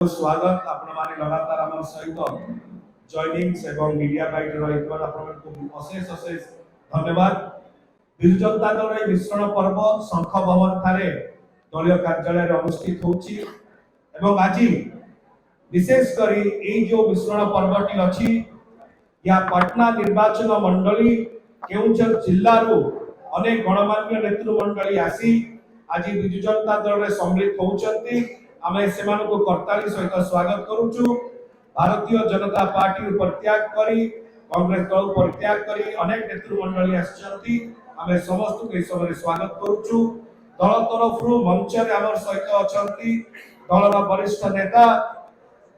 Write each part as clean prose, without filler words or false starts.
स्वागत आपण माने लगातार आम सहित जॉइनिंग्स एवं मीडिया बाइट रहितबार आपनको अशेष अशेष धन्यवाद। बिजु जनता दल रे मिश्रण पर्व शंख भवन थारे दलीय कार्यालय रे अनुष्ठित होची एवं आज विशेष करी ए जो मिश्रण पर्वटी अछि या पटना निर्वाचन मंडली केउंझर जिल्ला रो अनेक गणमान्य नेतृमंडली आसी आज बिजु जनता दल रे सम्मिलित होउचंती। आमे सेमान को करताली सहित स्वागत करूछु। भारतीय जनता पार्टी परित्याग करी कांग्रेस दल परित्याग करी अनेक नेतृमंडली आछंती। आमे समस्त के समय स्वागत करूछु। दल तरफरु मंच रे हमर सहित अछंती दलर वरिष्ठ नेता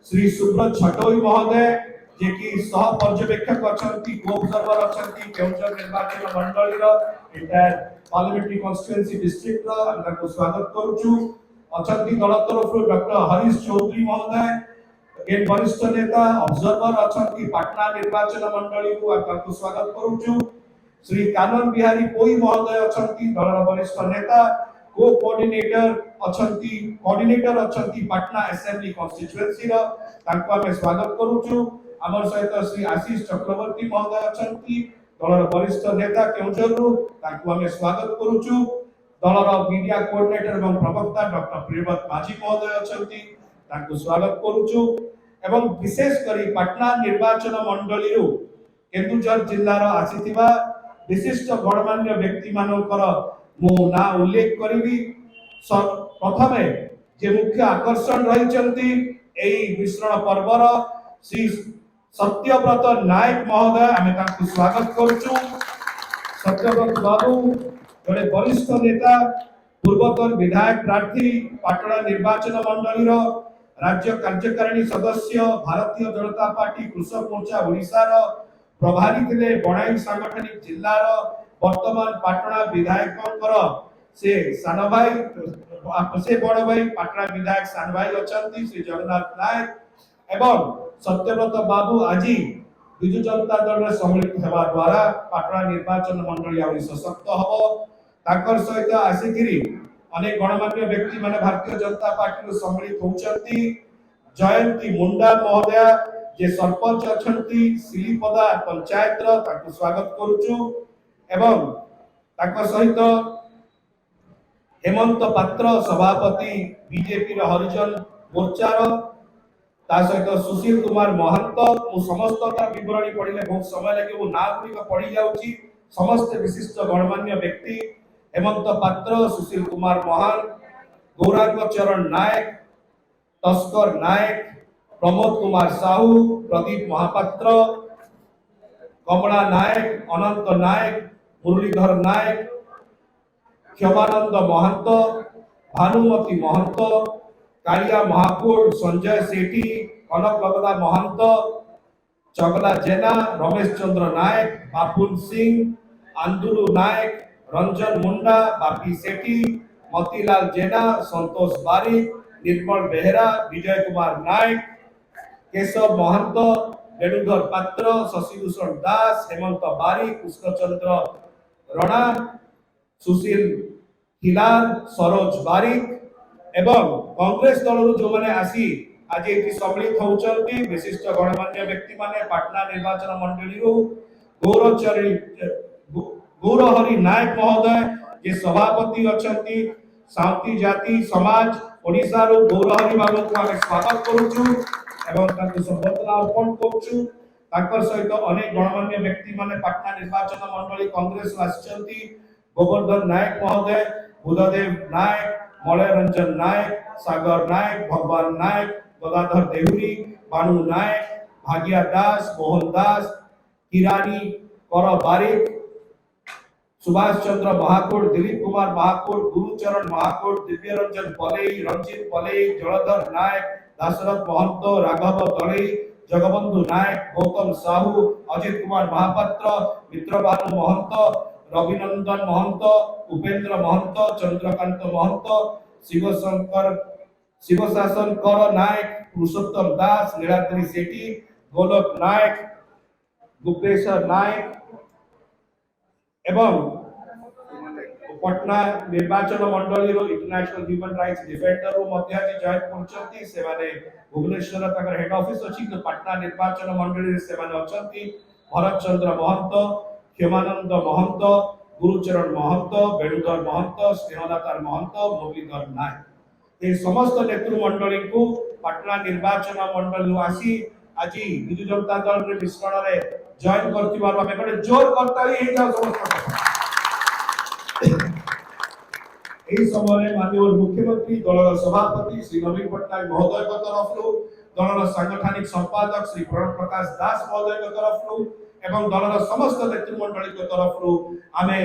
श्री सुब्रत छटोई महोदय जे कि सह पर्यवेक्षक अछंती को ऑब्जर्वर अछंती केउंझर निर्वाचन मंडली रो इंटायर पार्लियामेंट्री कॉन्स्टिट्यूएंसी डिस्ट्रिक्ट रो हम को स्वागत करूछु। अछंती दल तरफ डॉक्टर हरीश चौधरी महोदय एन वरिष्ठ नेता ऑब्जर्वर अछंती पटना निर्वाचन मंडली को आपको स्वागत करूछु। श्री कानन बिहारी पोई महोदय अछंती दलर वरिष्ठ नेता को कोऑर्डिनेटर अछंती पटना असेंबली कॉन्स्टिट्यूएंसी रो तांको हम स्वागत करूछु। हमर सहित श्री आशीष चक्रवर्ती महोदय अछंती दलर वरिष्ठ नेता केउझर रो तांको हम स्वागत करूछु। दलर मीडिया कोऑर्डिनेटर एवं प्रवक्ता डॉक्टर प्रियव्रत माझी महोदय अछंती तांको स्वागत करूछु एवं विशेष करी पटना निर्वाचन मंडली रो केन्दुझर जिल्ला रो आसीथिबा विशिष्ट गणमान्य व्यक्ति मानकर मो ना उल्लेख करिवि। प्रथमे जे मुख्य आकर्षण रहिचंती एई मिश्रण पर्वर श्री सत्यव्रत नायक महोदय आमे तांको स्वागत करूछु। सत्यव्रत बाबू जड़े वरिष्ठ नेता पूर्वतन विधायक प्रार्थी पाटना निर्वाचन मंडली रो राज्य कार्यकारिणी सदस्य भारतीय जनता पार्टी कृषक मोर्चा ओडिसा रो प्रभारी थिले बणाई सांगठनिक जिल्ला रो वर्तमान पाटना विधायकंकर से सान भाई से बड़ भाई पाटना विधायक सान भाई अछंती श्री जगन्नाथ नायक एवं सत्यव्रत बाबू आजी बिजु जनता दल रे सम्मिलित हेबा द्वारा पाटना निर्वाचन मंडली आउरी सशक्त हबो। ताकर सहित आसिकिरी अनेक गणमान्य व्यक्ति माने भारतीय जनता पार्टी रो सम्मिलित होचंती। जयंती मुंडा महोदय जे सरपंच अछंती सिलीपदा पंचायत रो ताको स्वागत करूछु एवं ताकर सहित हेमंत पात्र सभापति बीजेपी रो हरिजन मोर्चा रो ता सहित सुशील कुमार महंत मु समस्त विवरणी पढिले बहुत समय लागे वो ना गुडी को पढि जाउची। समस्त विशिष्ट गणमान्य व्यक्ति हेमंत पात्र सुशील कुमार महान गौरांग चरण नायक तस्कर नायक प्रमोद कुमार साहू प्रदीप महापात्र कमला नायक अनंत नायक मुरलीधर नायक क्षमानंद महंत भानुमती महंत कालिया महाकोट संजय सेठी कनक लगदा महंत चगला जेना रमेश चंद्र नायक बापुन सिंह आंदुलु नायक रंजन मुंडा बापी सेठी मोतीलाल जेना संतोष बारिक निर्मल बेहरा विजय कुमार नायक केशव महंत वेणुधर पात्र शशिभूषण दास हेमंत बारिक कृष्णचंद्र रणा सुशील हिलाल सरोज बारिक एवं कांग्रेस दल जो माने आसी आज एठी सम्मिलित होउचंती विशिष्ट गणमान्य व्यक्ति माने पटना निर्वाचन मंडली रो गौरहरि नायक महोदय जे सभापति अछंती शांति जाति समाज ओडिसा रो गौरहरि बाबू को हम स्वागत करूछु एवं ताको संबर्धना अर्पण करूछु। ताकर सहित अनेक गणमान्य व्यक्ति माने पटना निर्वाचन मंडली कांग्रेस आछंती गोवर्धन नायक महोदय बुधदेव नायक मलय रंजन नायक सागर नायक भगवान नायक गदाधर देहुरी बानु नायक भागिया दास मोहन दास किरानी कर बारिक सुभाष चंद्र महाकोट दिलीप कुमार महाकोट गुरुचरण महाकोट दिव्य रंजन पलेई रंजीत पलेई जलधर नायक दाशरथ महंत राघव दलई जगबंधु नायक गौतम साहू अजित कुमार महापात्र मित्रभानु महंत रविनंदन महंत उपेंद्र महंत चंद्रकांत महंत शिवशासन कर नायक पुरुषोत्तम दास नीलाद्री सेठी गोलक नायक गुप्तेश्वर नायक एवं पटना निर्वाचन मंडली रो इंटरनेशनल ह्यूमन राइट्स डिफेंडर रो मध्य जे जॉइन करछंती से माने भुवनेश्वर तकर हेड ऑफिस अछि कि पटना निर्वाचन मंडली से माने अछंती भरत चंद्र महंत, क्षमानंद महंत, गुरुचरण महंत, वेणुधर महंत, स्नेहलतार महंत, मुरलीधर नायक ए समस्त नेतृमंडली को पटना निर्वाचन मंडली आसी आज विजु जनता दल रे मिश्रण रे जॉइन करथिबार हमें गटे जोर करताली हे जाओ समस्त এই সময়ে মাননীয় মুখ্যমন্ত্রী দলর সভাপতি শ্রী নবীন পট্টনায়ক মহোদয়ଙ୍କ তরফରୁ দলর সাংগঠনিক সম্পাদক শ্রী প্রণব প্রকাশ দাস মহোদয়ଙ୍କ তরফରୁ এবং দলর সমস্ত নেতৃমণ্ডলীଙ୍କ তরফରୁ ଆମେ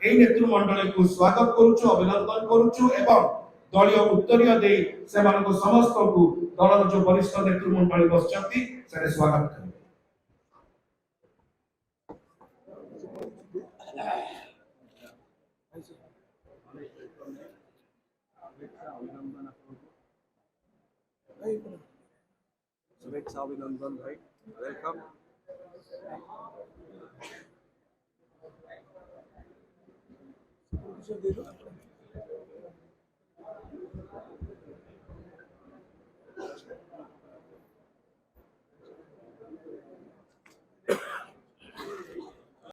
এই নেতৃমণ্ডলীକୁ ସ୍ୱାଗତ କରୁଛୁ ଅଭିନନ୍ଦନ କରୁଛୁ ଏବଂ ଦଳୀୟ ଉତ୍ତରୀୟ ଦେଇ ସେମାନଙ୍କୁ ସମସ୍ତଙ୍କୁ ଦଳର ଯୋଉ ବରିଷ୍ଠ ନେତୃମଣ୍ଡଳୀ ବସିଛନ୍ତି ସେରେ ସ୍ୱାଗତ କରୁ शुभेच्छा अभिनंदन भाई, वेलकम।